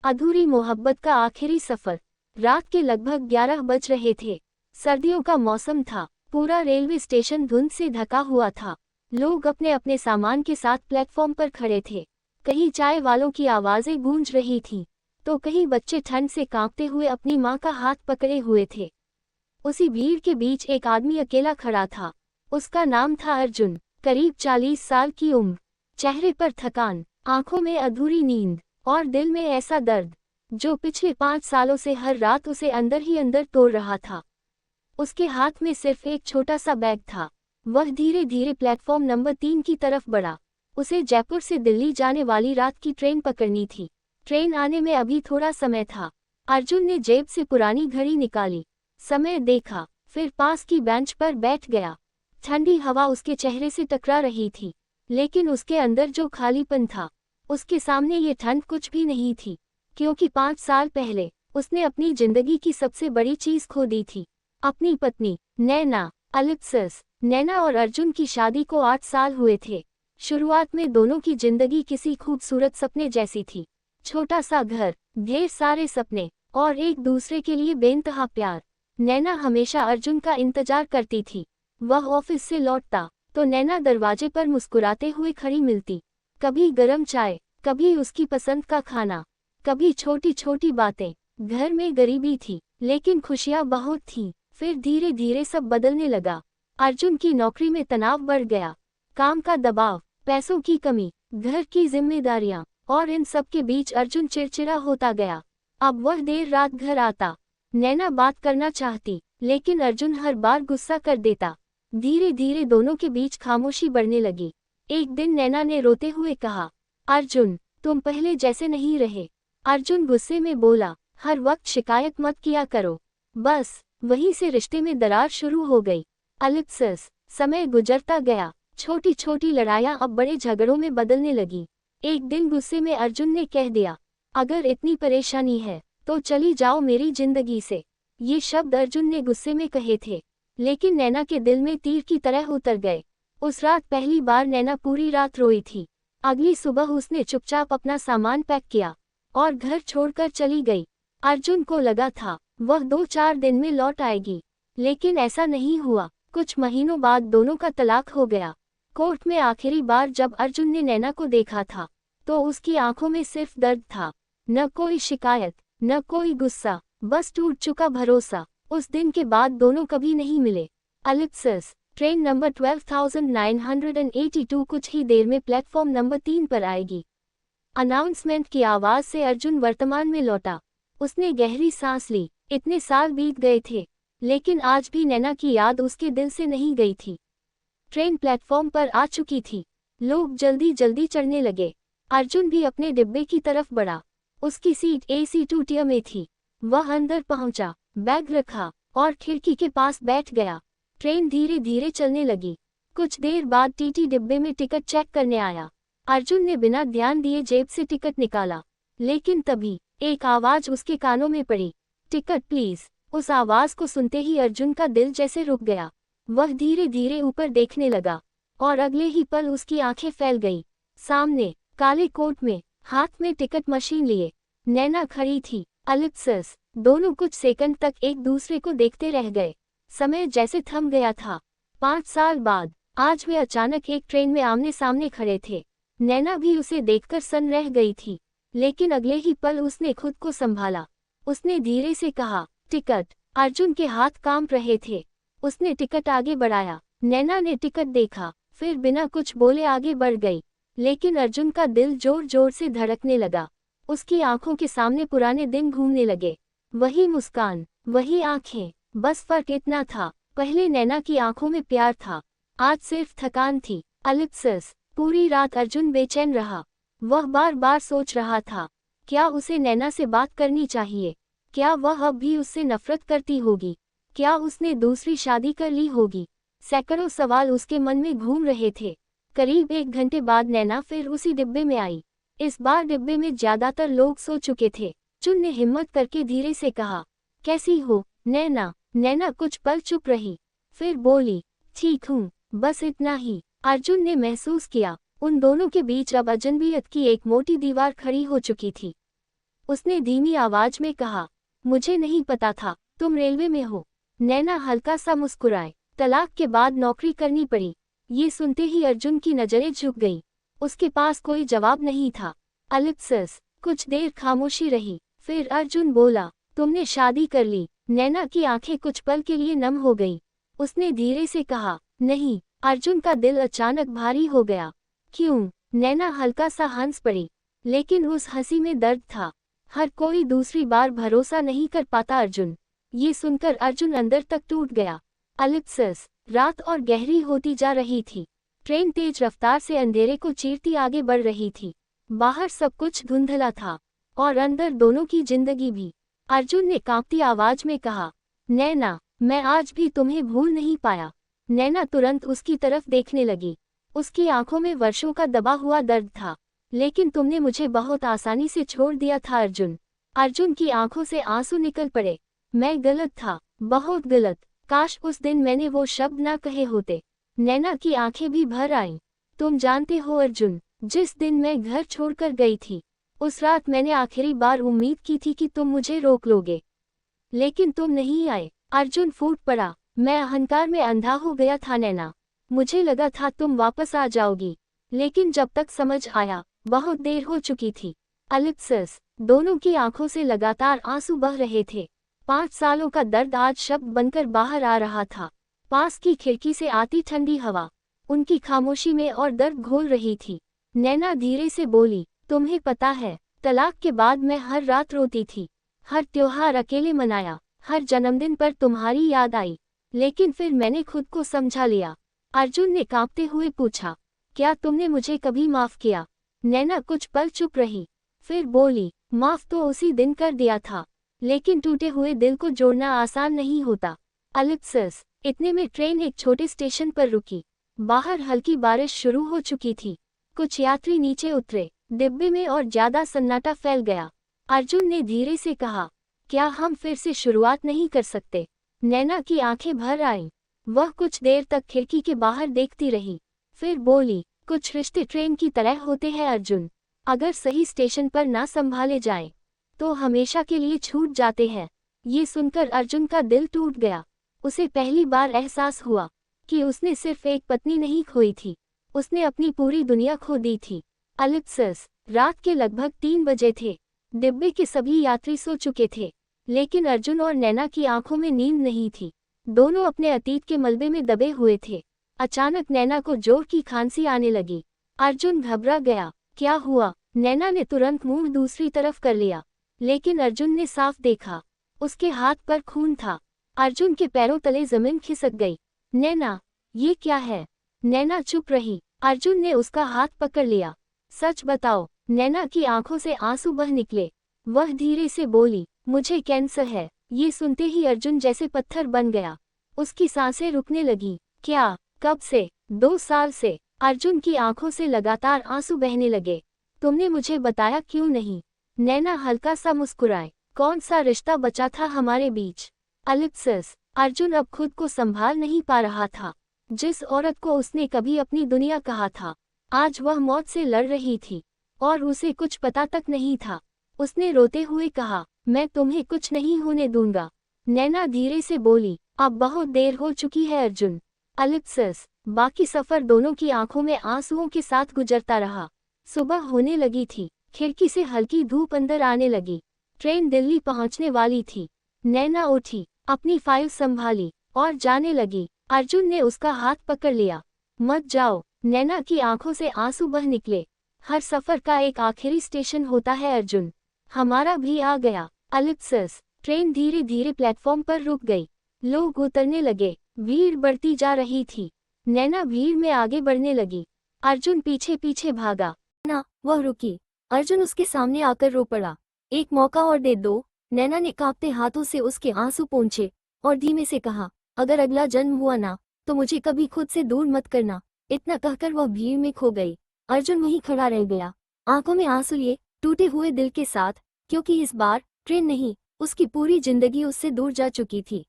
अधूरी मोहब्बत का आखिरी सफर। रात के लगभग 11 बज रहे थे। सर्दियों का मौसम था। पूरा रेलवे स्टेशन धुंध से ढका हुआ था। लोग अपने अपने सामान के साथ प्लेटफॉर्म पर खड़े थे। कहीं चाय वालों की आवाजें गूंज रही थीं, तो कहीं बच्चे ठंड से कांपते हुए अपनी मां का हाथ पकड़े हुए थे। उसी भीड़ के बीच एक आदमी अकेला खड़ा था। उसका नाम था अर्जुन। करीब 40 साल की उम्र, चेहरे पर थकान, आंखों में अधूरी नींद और दिल में ऐसा दर्द जो पिछले 5 सालों से हर रात उसे अंदर ही अंदर तोड़ रहा था। उसके हाथ में सिर्फ एक छोटा सा बैग था। वह धीरे धीरे प्लेटफॉर्म नंबर 3 की तरफ बढ़ा। उसे जयपुर से दिल्ली जाने वाली रात की ट्रेन पकड़नी थी। ट्रेन आने में अभी थोड़ा समय था। अर्जुन ने जेब से पुरानी घड़ी निकाली, समय देखा, फिर पास की बेंच पर बैठ गया। ठंडी हवा उसके चेहरे से टकरा रही थी, लेकिन उसके अंदर जो खालीपन था, उसके सामने ये ठंड कुछ भी नहीं थी। क्योंकि 5 साल पहले उसने अपनी जिंदगी की सबसे बड़ी चीज खो दी थी, अपनी पत्नी नैना। अलिप्सस। नैना और अर्जुन की शादी को 8 साल हुए थे। शुरुआत में दोनों की जिंदगी किसी खूबसूरत सपने जैसी थी। छोटा सा घर, ढेर सारे सपने और एक दूसरे के लिए बेइंतहा प्यार। नैना हमेशा अर्जुन का इंतजार करती थी। वह ऑफिस से लौटता तो नैना दरवाजे पर मुस्कुराते हुए खड़ी मिलती। कभी गरम चाय, कभी उसकी पसंद का खाना, कभी छोटी छोटी बातें। घर में गरीबी थी, लेकिन खुशियां बहुत थीं। फिर धीरे धीरे सब बदलने लगा। अर्जुन की नौकरी में तनाव बढ़ गया। काम का दबाव, पैसों की कमी, घर की जिम्मेदारियां, और इन सब के बीच अर्जुन चिड़चिड़ा होता गया। अब वह देर रात घर आता। नैना बात करना चाहती, लेकिन अर्जुन हर बार गुस्सा कर देता। धीरे धीरे दोनों के बीच खामोशी बढ़ने लगी। एक दिन नैना ने रोते हुए कहा, अर्जुन, तुम पहले जैसे नहीं रहे। अर्जुन गुस्से में बोला, हर वक्त शिकायत मत किया करो। बस वहीं से रिश्ते में दरार शुरू हो गई। अलिप्सस। समय गुजरता गया। छोटी छोटी लड़ाइयां अब बड़े झगड़ों में बदलने लगी। एक दिन गुस्से में अर्जुन ने कह दिया, अगर इतनी परेशानी है तो चली जाओ मेरी जिंदगी से। ये शब्द अर्जुन ने गुस्से में कहे थे, लेकिन नैना के दिल में तीर की तरह उतर गए। उस रात पहली बार नैना पूरी रात रोई थी। अगली सुबह उसने चुपचाप अपना सामान पैक किया और घर छोड़कर चली गई। अर्जुन को लगा था वह 2-4 दिन में लौट आएगी, लेकिन ऐसा नहीं हुआ। कुछ महीनों बाद दोनों का तलाक हो गया। कोर्ट में आखिरी बार जब अर्जुन ने नैना को देखा था, तो उसकी आंखों में सिर्फ दर्द था। न कोई शिकायत, न कोई गुस्सा, बस टूट चुका भरोसा। उस दिन के बाद दोनों कभी नहीं मिले। अलिप्सस। ट्रेन नंबर 12,982 कुछ ही देर में प्लेटफॉर्म नंबर 3 पर आएगी। अनाउंसमेंट की आवाज से अर्जुन वर्तमान में लौटा। उसने गहरी सांस ली। इतने साल बीत गए थे, लेकिन आज भी नैना की याद उसके दिल से नहीं गई थी। ट्रेन प्लेटफॉर्म पर आ चुकी थी। लोग जल्दी जल्दी चढ़ने लगे। अर्जुन भी अपने डिब्बे की तरफ बढ़ा। उसकी सीट AC 2 टियर में थी। वह अंदर पहुंचा, बैग रखा और खिड़की के पास बैठ गया। ट्रेन धीरे धीरे चलने लगी। कुछ देर बाद TT डिब्बे में टिकट चेक करने आया। अर्जुन ने बिना ध्यान दिए जेब से टिकट निकाला, लेकिन तभी एक आवाज उसके कानों में पड़ी, टिकट प्लीज। उस आवाज को सुनते ही अर्जुन का दिल जैसे रुक गया। वह धीरे धीरे ऊपर देखने लगा, और अगले ही पल उसकी आंखें फैल गई। सामने, काले कोट में, हाथ में टिकट मशीन लिए, नैना खड़ी थी। अलिप्सस। दोनों कुछ सेकंड तक एक दूसरे को देखते रह गए। समय जैसे थम गया था। 5 साल बाद आज वे अचानक एक ट्रेन में आमने सामने खड़े थे। नैना भी उसे देखकर सन्न रह गई थी, लेकिन अगले ही पल उसने खुद को संभाला। उसने धीरे से कहा, टिकट। अर्जुन के हाथ कांप रहे थे। उसने टिकट आगे बढ़ाया। नैना ने टिकट देखा, फिर बिना कुछ बोले आगे बढ़ गई। लेकिन अर्जुन का दिल जोर जोर से धड़कने लगा। उसकी आंखों के सामने पुराने दिन घूमने लगे। वही मुस्कान, वही आंखें, बस फर्क इतना था, पहले नैना की आंखों में प्यार था, आज सिर्फ थकान थी। अलिप्सस। पूरी रात अर्जुन बेचैन रहा। वह बार बार सोच रहा था, क्या उसे नैना से बात करनी चाहिए? क्या वह अब भी उससे नफरत करती होगी? क्या उसने दूसरी शादी कर ली होगी? सैकड़ों सवाल उसके मन में घूम रहे थे। करीब 1 घंटे बाद नैना फिर उसी डिब्बे में आई। इस बार डिब्बे में ज्यादातर लोग सो चुके थे। अर्जुन ने हिम्मत करके धीरे से कहा, कैसी हो नैना? नैना कुछ पल चुप रही, फिर बोली, ठीक हूँ, बस इतना ही। अर्जुन ने महसूस किया, उन दोनों के बीच अब अजनबियत की एक मोटी दीवार खड़ी हो चुकी थी। उसने धीमी आवाज में कहा, मुझे नहीं पता था तुम रेलवे में हो। नैना हल्का सा मुस्कुराए, तलाक के बाद नौकरी करनी पड़ी। ये सुनते ही अर्जुन की नजरें झुक गई। उसके पास कोई जवाब नहीं था। अलिप्सस, कुछ देर खामोशी रही, फिर अर्जुन बोला, तुमने शादी कर ली। नैना की आंखें कुछ पल के लिए नम हो गई। उसने धीरे से कहा, नहीं। अर्जुन का दिल अचानक भारी हो गया। क्यों? नैना हल्का सा हंस पड़ी, लेकिन उस हंसी में दर्द था। हर कोई दूसरी बार भरोसा नहीं कर पाता अर्जुन। ये सुनकर अर्जुन अंदर तक टूट गया। अलिप्सस, रात और गहरी होती जा रही थी। ट्रेन तेज रफ्तार से अंधेरे को चीरती आगे बढ़ रही थी। बाहर सब कुछ धुंधला था और अंदर दोनों की जिंदगी भी। अर्जुन ने कांपती आवाज में कहा, नैना, मैं आज भी तुम्हें भूल नहीं पाया। नैना तुरंत उसकी तरफ देखने लगी। उसकी आंखों में वर्षों का दबा हुआ दर्द था। लेकिन तुमने मुझे बहुत आसानी से छोड़ दिया था अर्जुन। अर्जुन की आंखों से आंसू निकल पड़े। मैं गलत था, बहुत गलत। काश उस दिन मैंने वो शब्द ना कहे होते। नैना की आंखें भी भर आईं। तुम जानते हो अर्जुन, जिस दिन मैं घर छोड़कर गई थी, उस रात मैंने आखिरी बार उम्मीद की थी कि तुम मुझे रोक लोगे, लेकिन तुम नहीं आए। अर्जुन फूट पड़ा। मैं अहंकार में अंधा हो गया था नैना। मुझे लगा था तुम वापस आ जाओगी, लेकिन जब तक समझ आया, बहुत देर हो चुकी थी। अलिप्सस, दोनों की आंखों से लगातार आंसू बह रहे थे। 5 सालों का दर्द आज शब्द बनकर बाहर आ रहा था। पास की खिड़की से आती ठंडी हवा उनकी खामोशी में और दर्द घोल रही थी। नैना धीरे से बोली, तुम्हें पता है, तलाक के बाद मैं हर रात रोती थी। हर त्योहार अकेले मनाया, हर जन्मदिन पर तुम्हारी याद आई। लेकिन फिर मैंने खुद को समझा लिया। अर्जुन ने कांपते हुए पूछा, क्या तुमने मुझे कभी माफ किया? नैना कुछ पल चुप रही, फिर बोली, माफ तो उसी दिन कर दिया था, लेकिन टूटे हुए दिल को जोड़ना आसान नहीं होता। अलिप्सस, इतने में ट्रेन एक छोटे स्टेशन पर रुकी। बाहर हल्की बारिश शुरू हो चुकी थी। कुछ यात्री नीचे उतरे। डिब्बे में और ज्यादा सन्नाटा फैल गया। अर्जुन ने धीरे से कहा, क्या हम फिर से शुरुआत नहीं कर सकते? नैना की आंखें भर आईं। वह कुछ देर तक खिड़की के बाहर देखती रही, फिर बोली, कुछ रिश्ते ट्रेन की तरह होते हैं अर्जुन। अगर सही स्टेशन पर ना संभाले जाएं, तो हमेशा के लिए छूट जाते हैं। ये सुनकर अर्जुन का दिल टूट गया। उसे पहली बार एहसास हुआ कि उसने सिर्फ एक पत्नी नहीं खोई थी, उसने अपनी पूरी दुनिया खो दी थी। अलिप्सस, रात के लगभग 3 बजे थे। डिब्बे के सभी यात्री सो चुके थे, लेकिन अर्जुन और नैना की आंखों में नींद नहीं थी। दोनों अपने अतीत के मलबे में दबे हुए थे। अचानक नैना को जोर की खांसी आने लगी। अर्जुन घबरा गया। क्या हुआ? नैना ने तुरंत मुंह दूसरी तरफ कर लिया, लेकिन अर्जुन ने साफ देखा, उसके हाथ पर खून था। अर्जुन के पैरों तले जमीन खिसक गई। नैना, ये क्या है? नैना चुप रही। अर्जुन ने उसका हाथ पकड़ लिया। सच बताओ। नैना की आंखों से आंसू बह निकले। वह धीरे से बोली, मुझे कैंसर है। ये सुनते ही अर्जुन जैसे पत्थर बन गया। उसकी सांसें रुकने लगी। क्या? कब से? 2 साल से। अर्जुन की आंखों से लगातार आंसू बहने लगे। तुमने मुझे बताया क्यों नहीं? नैना हल्का सा मुस्कुराए। कौन सा रिश्ता बचा था हमारे बीच? अलिप्सस, अर्जुन अब खुद को संभाल नहीं पा रहा था। जिस औरत को उसने कभी अपनी दुनिया कहा था, आज वह मौत से लड़ रही थी, और उसे कुछ पता तक नहीं था। उसने रोते हुए कहा, मैं तुम्हें कुछ नहीं होने दूंगा। नैना धीरे से बोली, अब बहुत देर हो चुकी है अर्जुन। अलिप्सस, बाकी सफर दोनों की आंखों में आंसुओं के साथ गुजरता रहा। सुबह होने लगी थी। खिड़की से हल्की धूप अंदर आने लगी। ट्रेन दिल्ली पहुंचने वाली थी। नैना उठी, अपनी फाइल संभाली और जाने लगी। अर्जुन ने उसका हाथ पकड़ लिया। मत जाओ। नैना की आंखों से आंसू बह निकले। हर सफर का एक आखिरी स्टेशन होता है अर्जुन। हमारा भी आ गया। अलिप्सस, ट्रेन धीरे धीरे प्लेटफॉर्म पर रुक गई। लोग उतरने लगे। भीड़ बढ़ती जा रही थी। नैना भीड़ में आगे बढ़ने लगी। अर्जुन पीछे पीछे भागा। ना, वह रुकी। अर्जुन उसके सामने आकर रो पड़ा। एक मौका और दे दो। नैना ने कांपते हाथों से उसके आंसू पोंछे और धीमे से कहा, अगर अगला जन्म हुआ ना, तो मुझे कभी खुद से दूर मत करना। इतना कहकर वह भीड़ में खो गई। अर्जुन वहीं खड़ा रह गया, आंखों में आंसू लिए, टूटे हुए दिल के साथ, क्योंकि इस बार ट्रेन नहीं, उसकी पूरी जिंदगी उससे दूर जा चुकी थी।